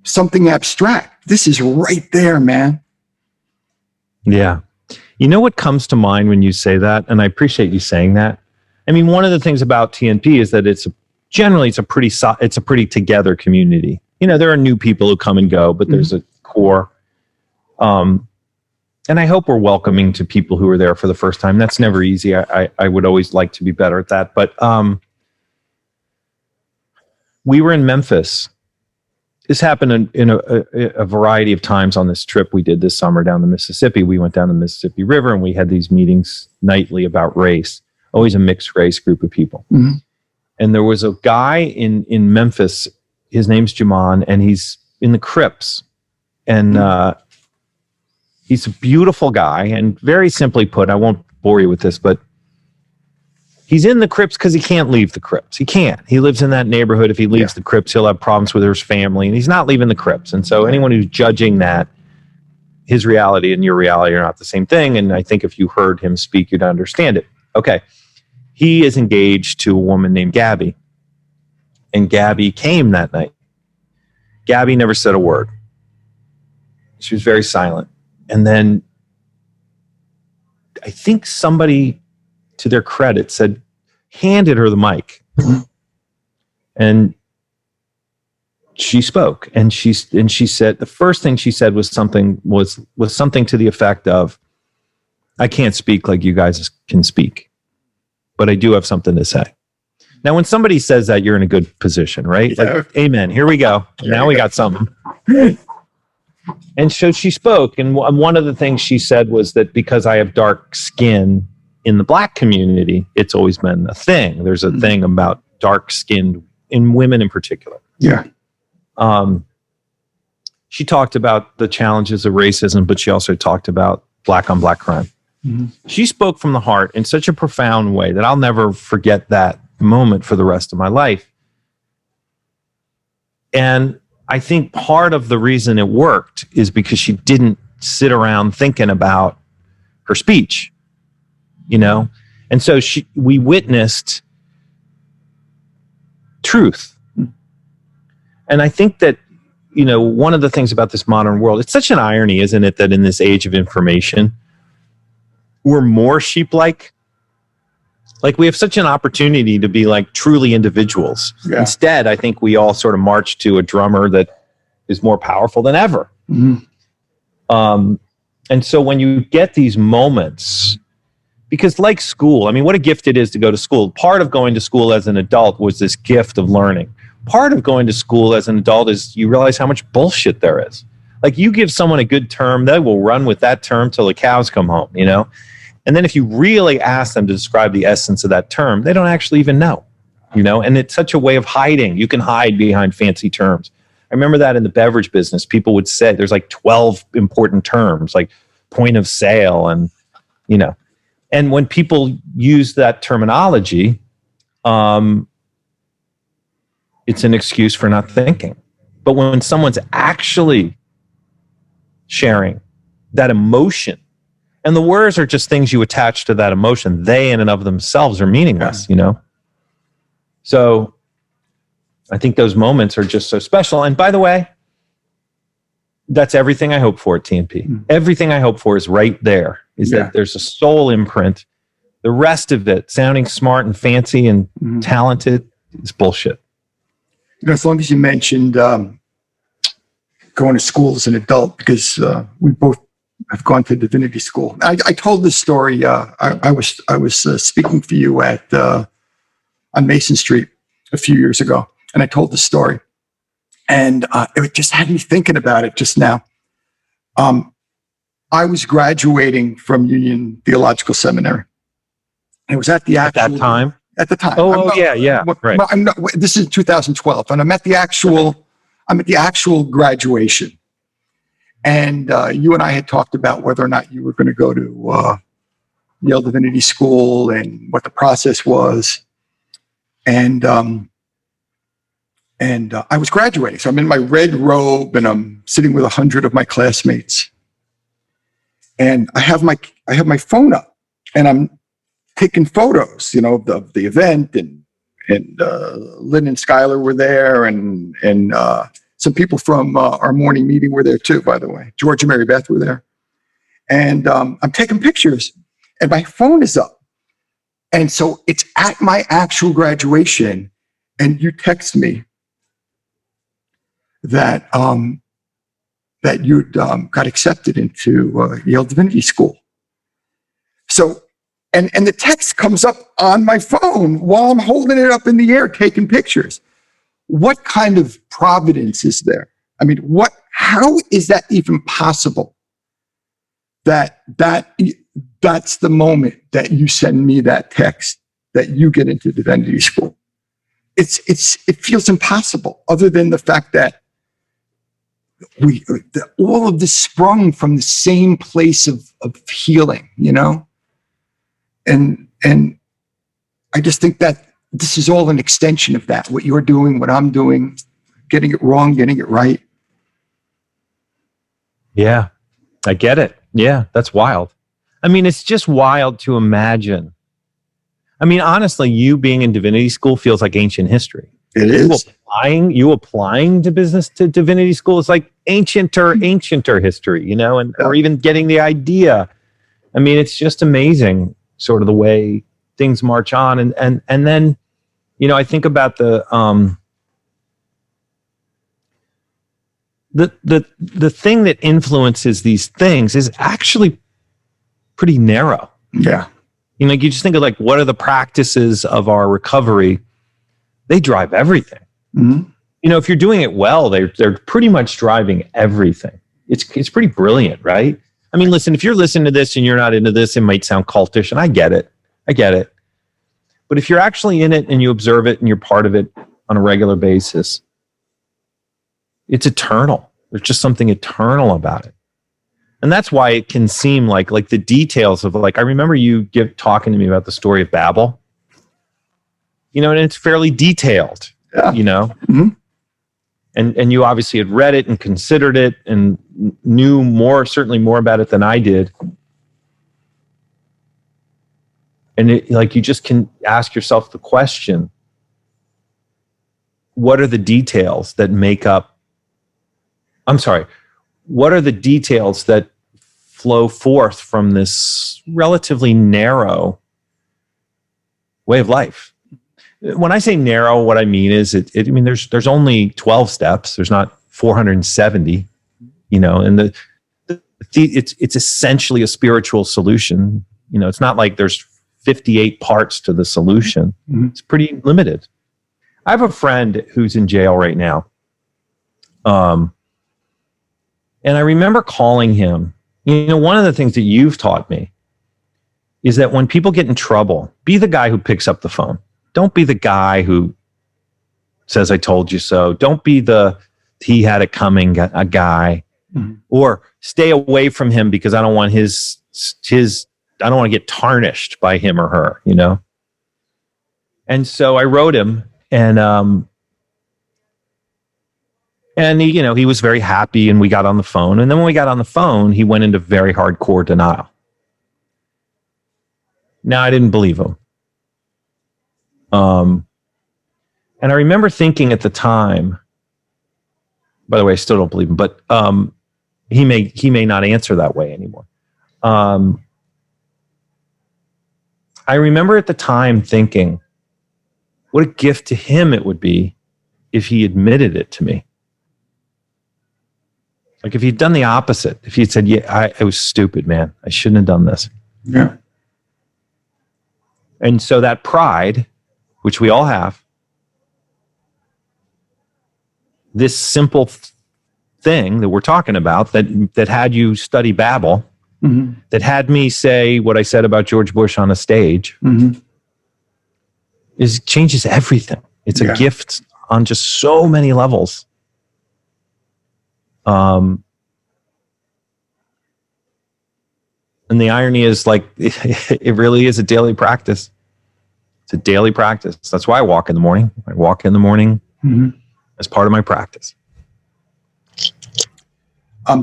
Speaker 3: something abstract. This is right there, man.
Speaker 2: Yeah. You know what comes to mind when you say that? And I appreciate you saying that. I mean, one of the things about TNP is that it's a pretty together community. You know, there are new people who come and go, but there's a core. And I hope we're welcoming to people who are there for the first time. That's never easy. I would always like to be better at that. But we were in Memphis. This happened in a variety of times on this trip we did this summer down the Mississippi. We went down the Mississippi River and we had these meetings nightly about race, always a mixed race group of people. Mm-hmm. And there was a guy in Memphis, his name's Jaman, and he's in the Crips. And he's a beautiful guy. And very simply put, I won't bore you with this, but he's in the Crips because he can't leave the Crips. He can't. He lives in that neighborhood. If he leaves the Crips, he'll have problems with his family. And he's not leaving the Crips. And so anyone who's judging that, his reality and your reality are not the same thing. And I think if you heard him speak, you'd understand it. Okay. He is engaged to a woman named Gabby. And Gabby came that night. Gabby never said a word. She was very silent. And then I think somebody, to their credit, handed her the mic. And she spoke. And she said, the first thing she said was something to the effect of, I can't speak like you guys can speak, but I do have something to say. Now, when somebody says that, you're in a good position, right?
Speaker 3: Yeah.
Speaker 2: Like, amen. Here we go. Now we got something. And so she spoke. And one of the things she said was that because I have dark skin in the Black community, it's always been a thing. There's a thing about dark skinned, in women in particular.
Speaker 3: Yeah.
Speaker 2: She talked about the challenges of racism, but she also talked about Black on Black crime. Mm-hmm. She spoke from the heart in such a profound way that I'll never forget that moment for the rest of my life. And I think part of the reason it worked is because she didn't sit around thinking about her speech, you know? And so we witnessed truth. And I think that, you know, one of the things about this modern world, it's such an irony, isn't it, that in this age of information, we're more sheep-like. Like we have such an opportunity to be like truly individuals. Yeah. Instead, I think we all sort of march to a drummer that is more powerful than ever. Mm-hmm. And so when you get these moments, because like school, I mean, what a gift it is to go to school. Part of going to school as an adult was this gift of learning. Part of going to school as an adult is you realize how much bullshit there is. Like you give someone a good term, they will run with that term till the cows come home, you know? And then if you really ask them to describe the essence of that term, they don't actually even know, you know? And it's such a way of hiding. You can hide behind fancy terms. I remember that in the beverage business, people would say there's like 12 important terms, like point of sale and, you know. And when people use that terminology, it's an excuse for not thinking. But when someone's actually sharing that emotion, and the words are just things you attach to that emotion, they in and of themselves are meaningless, you know? So I think those moments are just so special. And by the way, that's everything I hope for at TNP. Everything I hope for is right there, is that there's a soul imprint The rest of it, sounding smart and fancy and talented, is bullshit.
Speaker 3: As long as you mentioned going to school as an adult, because we both have gone to divinity school. I told this story. I was speaking for you at on Mason Street a few years ago, and I told the story, and it just had me thinking about it just now. I was graduating from Union Theological Seminary. And it was at the actual,
Speaker 2: at that time.
Speaker 3: At the time.
Speaker 2: Yeah. Right.
Speaker 3: This is 2012, and I'm at the actual graduation. And you and I had talked about whether or not you were going to go to Yale Divinity School and what the process was. And I was graduating, so I'm in my red robe and I'm sitting with 100 of my classmates. And I have my phone up, and I'm taking photos, of the event, and Lynn and Skylar were there, and some people from our morning meeting were there too, by the way. George and Mary Beth were there. And I'm taking pictures, and my phone is up. And so it's at my actual graduation, and you text me that you'd got accepted into Yale Divinity School. So, and the text comes up on my phone while I'm holding it up in the air, taking pictures. What kind of providence is there? I mean, how is that even possible? That's the moment that you send me that text, that you get into divinity school. It feels impossible, other than the fact that all of this sprung from the same place of healing, and I just think that this is all an extension of that. What you're doing, what I'm doing, getting it wrong, getting it right.
Speaker 2: Yeah, I get it. Yeah, that's wild. I mean, it's just wild to imagine. I mean, honestly, you being in divinity school feels like ancient history.
Speaker 3: It is.
Speaker 2: You applying to divinity school is like ancienter history, or even getting the idea. I mean, it's just amazing, sort of the way things march on, and then, I think about the thing that influences these things is actually pretty narrow.
Speaker 3: Yeah.
Speaker 2: You just think of like, what are the practices of our recovery? They drive everything.
Speaker 3: Mm-hmm.
Speaker 2: If you're doing it well, they're pretty much driving everything. It's pretty brilliant, right? I mean, listen, if you're listening to this and you're not into this, it might sound cultish, and I get it. But if you're actually in it and you observe it and you're part of it on a regular basis, it's eternal. There's just something eternal about it. And that's why it can seem like the details of, I remember you talking to me about the story of Babel, and it's fairly detailed,
Speaker 3: Mm-hmm.
Speaker 2: And you obviously had read it and considered it and knew certainly more about it than I did. And you just can ask yourself the question, what are the details that flow forth from this relatively narrow way of life? When I say narrow, what I mean is there's only 12 steps. There's not 470, and it's essentially a spiritual solution. It's not like there's 58 parts to the solution. Mm-hmm. It's pretty limited. I have a friend who's in jail right now. And I remember calling him. One of the things that you've taught me is that when people get in trouble, be the guy who picks up the phone. Don't be the guy who says, I told you so. Don't be the he had it coming a guy. Mm-hmm. Or stay away from him because I don't want I don't want to get tarnished by him or her, And so I wrote him, and he was very happy, and we got on the phone. And then when we got on the phone, he went into very hardcore denial. Now, I didn't believe him. And I remember thinking at the time, by the way, I still don't believe him, but he may not answer that way anymore. I I remember at the time thinking, what a gift to him it would be if he admitted it to me. Like if he'd done the opposite, if he'd said, yeah, I was stupid, man. I shouldn't have done this.
Speaker 3: Yeah.
Speaker 2: And so that pride, which we all have, this simple thing that we're talking about that had you study Babel, that had me say what I said about George Bush on a stage, changes everything. It's a gift on just so many levels. And the irony is, like, it really is a daily practice. It's a daily practice. That's why I walk in the morning. I walk in the morning as part of my practice.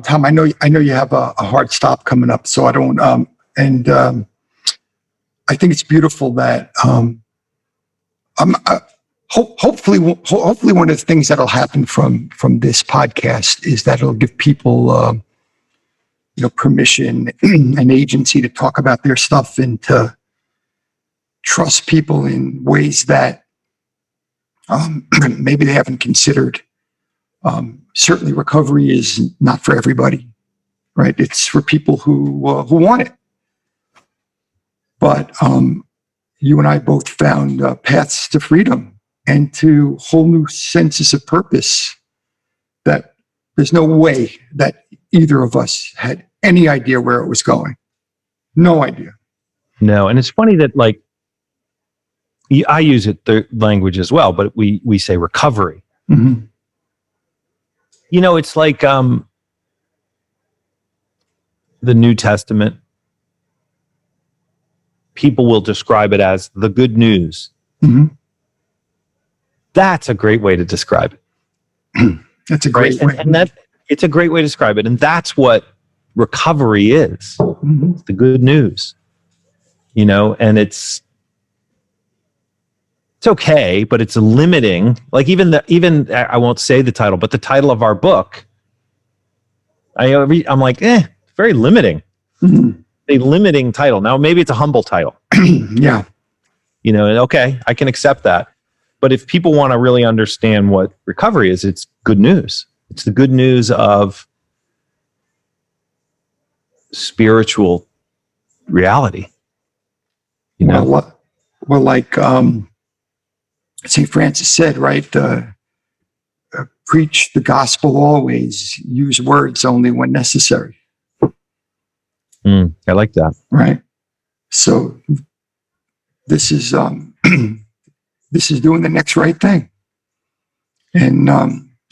Speaker 3: Tom, I know you have a hard stop coming up, so I don't. I think it's beautiful that hopefully one of the things that'll happen from this podcast is that it'll give people permission and agency to talk about their stuff and to trust people in ways that maybe they haven't considered. Certainly recovery is not for everybody, right? It's for people who want it. But you and I both found paths to freedom and to whole new senses of purpose that there's no way that either of us had any idea where it was going. No idea.
Speaker 2: No, and it's funny that, like, I use the language as well, but we say recovery. It's like the New Testament. People will describe it as the good news. That's a great way to describe it.
Speaker 3: That's a great way.
Speaker 2: And it's a great way to describe it. And that's what recovery is. It's the good news. And it's okay, but it's limiting. Like even I won't say the title, but the title of our book, I'm like, very limiting. A limiting title. Now maybe it's a humble title.
Speaker 3: Yeah.
Speaker 2: And okay, I can accept that. But if people want to really understand what recovery is, it's good news. It's the good news of spiritual reality.
Speaker 3: Well, like St. Francis said, right? Preach the gospel always. Use words only when necessary.
Speaker 2: I like that.
Speaker 3: Right. So this is this is doing the next right thing. And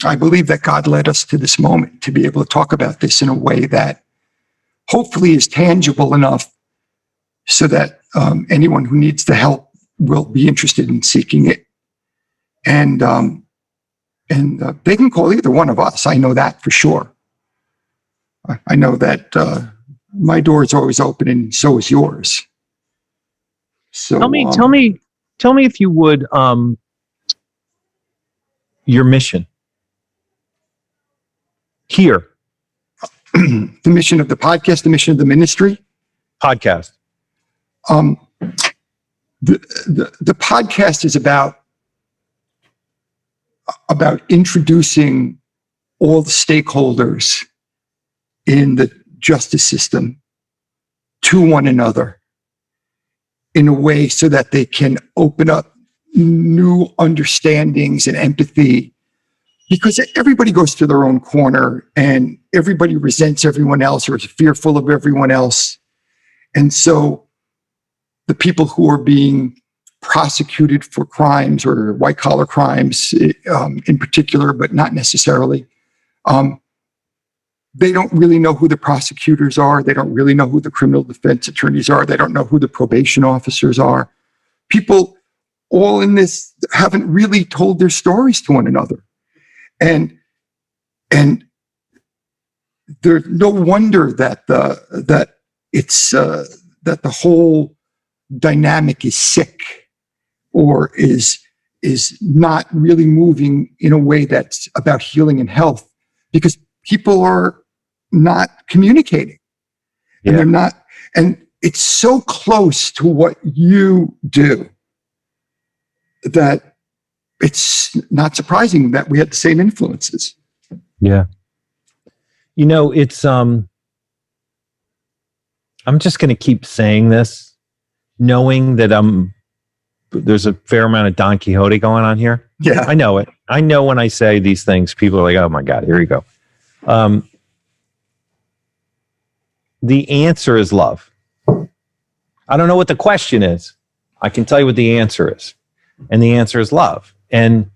Speaker 3: I believe that God led us to this moment to be able to talk about this in a way that hopefully is tangible enough so that anyone who needs the help will be interested in seeking it. And they can call either one of us. I know that for sure. I know that my door is always open, and so is yours. So
Speaker 2: tell me if you would, your mission here.
Speaker 3: The mission of the podcast, the mission of the ministry.
Speaker 2: Podcast.
Speaker 3: The podcast is about introducing all the stakeholders in the justice system to one another in a way so that they can open up new understandings and empathy, because everybody goes to their own corner and everybody resents everyone else or is fearful of everyone else. And so the people who are being prosecuted for crimes or white collar crimes in particular, but not necessarily, they don't really know who the prosecutors are. They don't really know who the criminal defense attorneys are. They don't know who the probation officers are. People all in this haven't really told their stories to one another. And there's no wonder that the whole dynamic is sick or is not really moving in a way that's about healing and health, because people are not communicating. And they're not, and it's so close to what you do that it's not surprising that we had the same influences.
Speaker 2: Yeah. It's I'm just going to keep saying this, knowing that there's a fair amount of Don Quixote going on here.
Speaker 3: Yeah.
Speaker 2: I know it. I know when I say these things, people are like, oh my God, here you go. The answer is love. I don't know what the question is. I can tell you what the answer is. And the answer is love. And,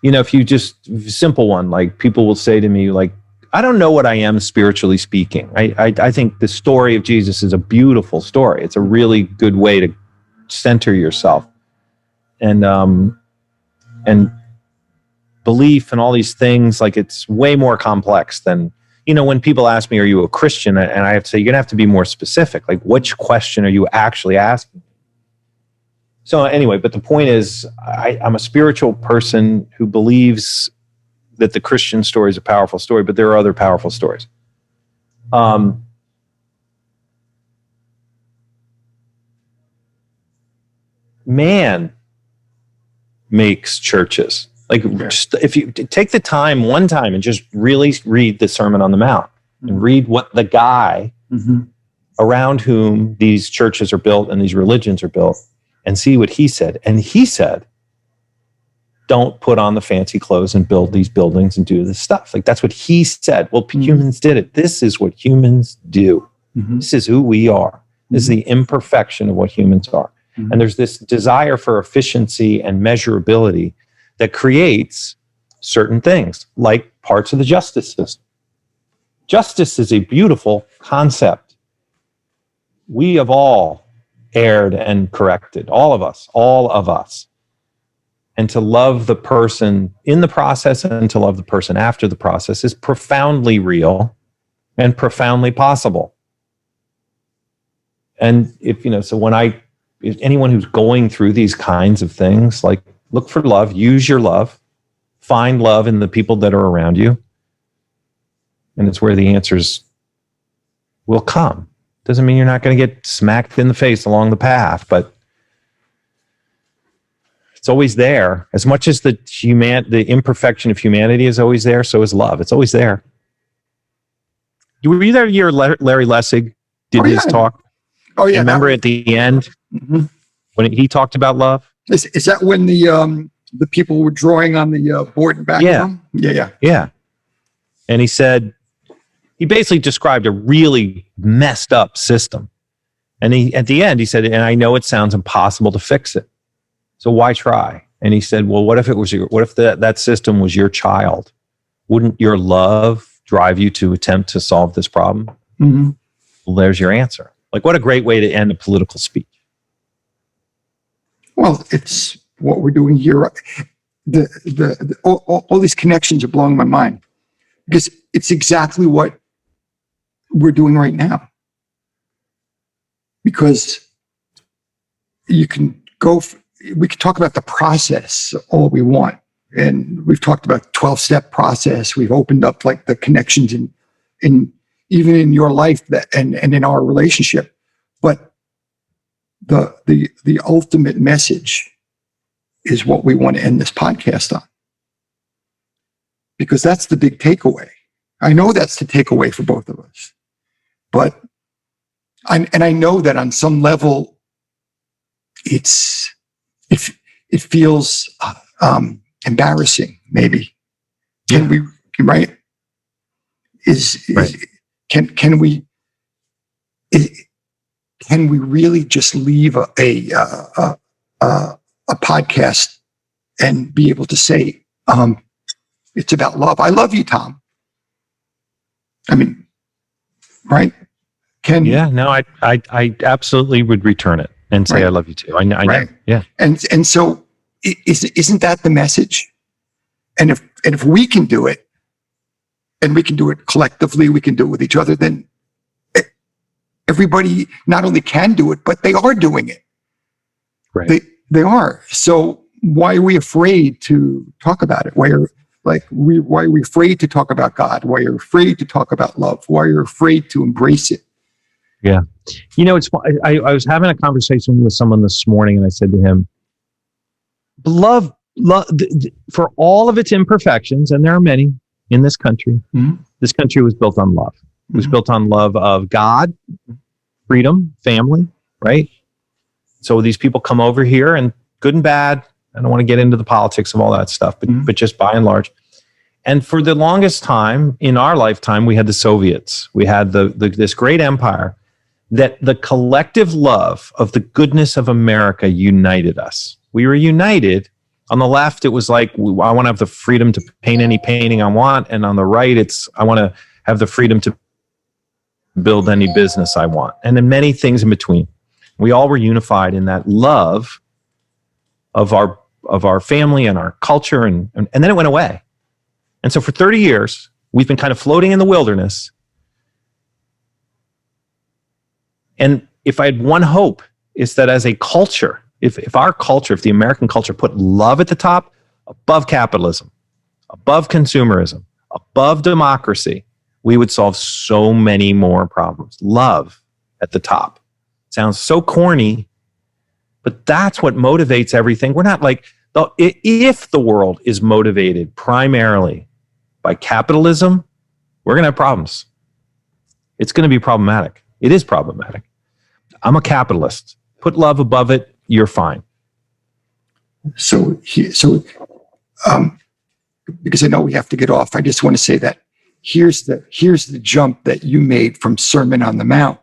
Speaker 2: if you just, simple one, like people will say to me, like, I don't know what I am spiritually speaking. I think the story of Jesus is a beautiful story. It's a really good way to center yourself. And belief and all these things, like it's way more complex than, when people ask me, are you a Christian? And I have to say, you're going to have to be more specific. Like, which question are you actually asking? So anyway, but the point is, I'm a spiritual person who believes that the Christian story is a powerful story, but there are other powerful stories. Man makes churches. Like, just, if you take the time one time and just really read the Sermon on the Mount and read what the guy around whom these churches are built and these religions are built, and see what he said. And he said, don't put on the fancy clothes and build these buildings and do this stuff. Like, that's what he said. Well, humans did it. This is what humans do. This is who we are. This is the imperfection of what humans are. And there's this desire for efficiency and measurability that creates certain things, like parts of the justice system. Justice is a beautiful concept. We have all erred and corrected, all of us. And to love the person in the process and to love the person after the process is profoundly real and profoundly possible. And if anyone who's going through these kinds of things, like, look for love, use your love, find love in the people that are around you. And it's where the answers will come. Doesn't mean you're not going to get smacked in the face along the path, but it's always there. As much as the imperfection of humanity is always there, so is love. It's always there. Were you there year Larry Lessig did his talk?
Speaker 3: Oh yeah.
Speaker 2: Remember at the end when he talked about love?
Speaker 3: Is that when the people were drawing on the board and back of them? Yeah.
Speaker 2: And he said, he basically described a really messed up system. And at the end, he said, and I know it sounds impossible to fix it. So why try? And he said, well, what if that system was your child? Wouldn't your love drive you to attempt to solve this problem? Well, there's your answer. Like, what a great way to end a political speech.
Speaker 3: Well, it's what we're doing here. All these connections are blowing my mind, because it's exactly what we're doing right now. Because we can talk about the process all we want. And we've talked about 12-step process. We've opened up like the connections in even in your life and in our relationship. But the ultimate message is what we want to end this podcast on. Because that's the big takeaway. I know that's the takeaway for both of us. But I know that on some level it feels embarrassing, maybe. Can we, right? Can we really just leave a podcast and be able to say it's about love? I love you, Tom. I mean, right?
Speaker 2: I absolutely would return it and say, I love you too. I know. Yeah.
Speaker 3: And so isn't that the message? And if we can do it, and we can do it collectively, we can do it with each other, then everybody not only can do it, but they are doing it.
Speaker 2: Right.
Speaker 3: They are. So why are we afraid to talk about it? Why are we afraid to talk about God? Why are you afraid to talk about love? Why are you afraid to embrace it?
Speaker 2: Yeah. It's I was having a conversation with someone this morning, and I said to him, love for all of its imperfections, and there are many in this country, this country was built on love. It was built on love of God, freedom, family, right? So these people come over here, and good and bad, I don't want to get into the politics of all that stuff, but just by and large. And for the longest time in our lifetime, we had the Soviets. We had this great empire that the collective love of the goodness of America united us. We were united. On the left, it was like, I want to have the freedom to paint any painting I want. And on the right, it's, I want to have the freedom to build any business I want. And then many things in between. We all were unified in that love of our family and our culture. And then it went away. And so for 30 years, we've been kind of floating in the wilderness. And if I had one hope, is that as a culture, if our culture, if the American culture put love at the top, above capitalism, above consumerism, above democracy, we would solve so many more problems. Love at the top. Sounds so corny, but that's what motivates everything. We're not like, if the world is motivated primarily by capitalism, we're going to have problems. It's going to be problematic. It is problematic. I'm a capitalist. Put love above it, you're fine.
Speaker 3: So because I know we have to get off, I just want to say that here's the jump that you made from Sermon on the Mount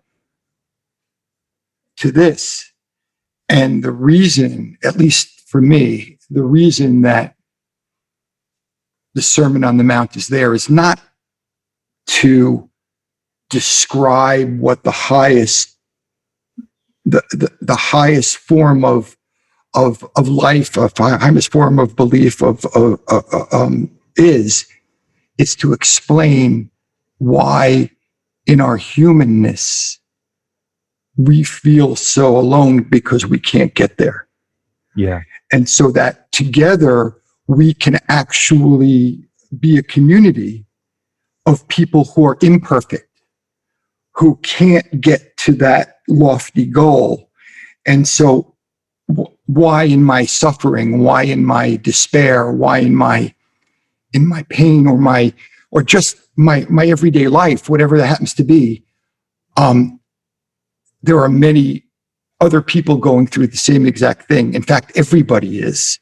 Speaker 3: to this. And the reason, at least for me, the reason that the Sermon on the Mount is there is not to describe what the highest form of life, of highest form of belief is. It's to explain why in our humanness we feel so alone because we can't get there.
Speaker 2: Yeah.
Speaker 3: And so that together we can actually be a community of people who are imperfect, who can't get to that lofty goal. And so why in my suffering, why in my despair, why in my pain or just my everyday life, whatever that happens to be, there are many other people going through the same exact thing. In fact, everybody is.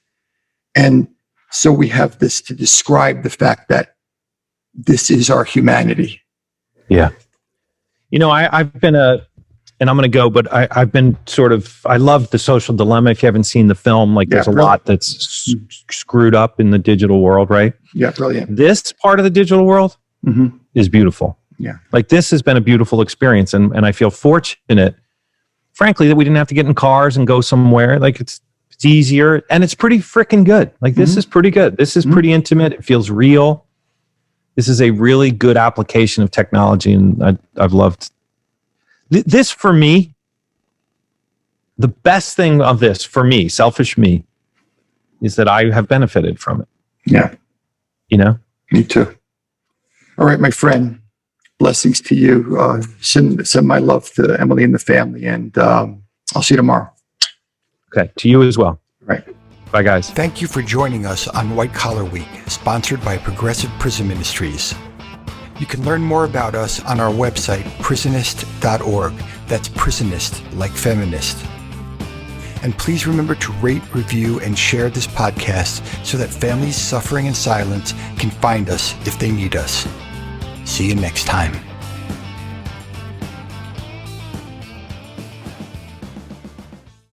Speaker 3: And so we have this to describe the fact that this is our humanity.
Speaker 2: Yeah. I've been and I'm going to go, but I've been I love The Social Dilemma. If you haven't seen the film, there's a lot that's screwed up in the digital world, right?
Speaker 3: Yeah, brilliant.
Speaker 2: This part of the digital world is beautiful.
Speaker 3: Yeah.
Speaker 2: This has been a beautiful experience. And I feel fortunate, frankly, that we didn't have to get in cars and go somewhere. It's easier and it's pretty freaking good. This is pretty good. This is pretty intimate. It feels real. This is a really good application of technology. And I've loved this. For me, the best thing of this, for me, selfish me, is that I have benefited from it.
Speaker 3: Yeah. Me too. All right, my friend. Blessings to you. Send my love to Emily and the family, and I'll see you tomorrow.
Speaker 2: Okay, to you as well.
Speaker 3: Right.
Speaker 2: Bye, guys.
Speaker 1: Thank you for joining us on White Collar Week, sponsored by Progressive Prison Ministries. You can learn more about us on our website, prisonist.org. That's prisonist, like feminist. And please remember to rate, review, and share this podcast so that families suffering in silence can find us if they need us. See you next time.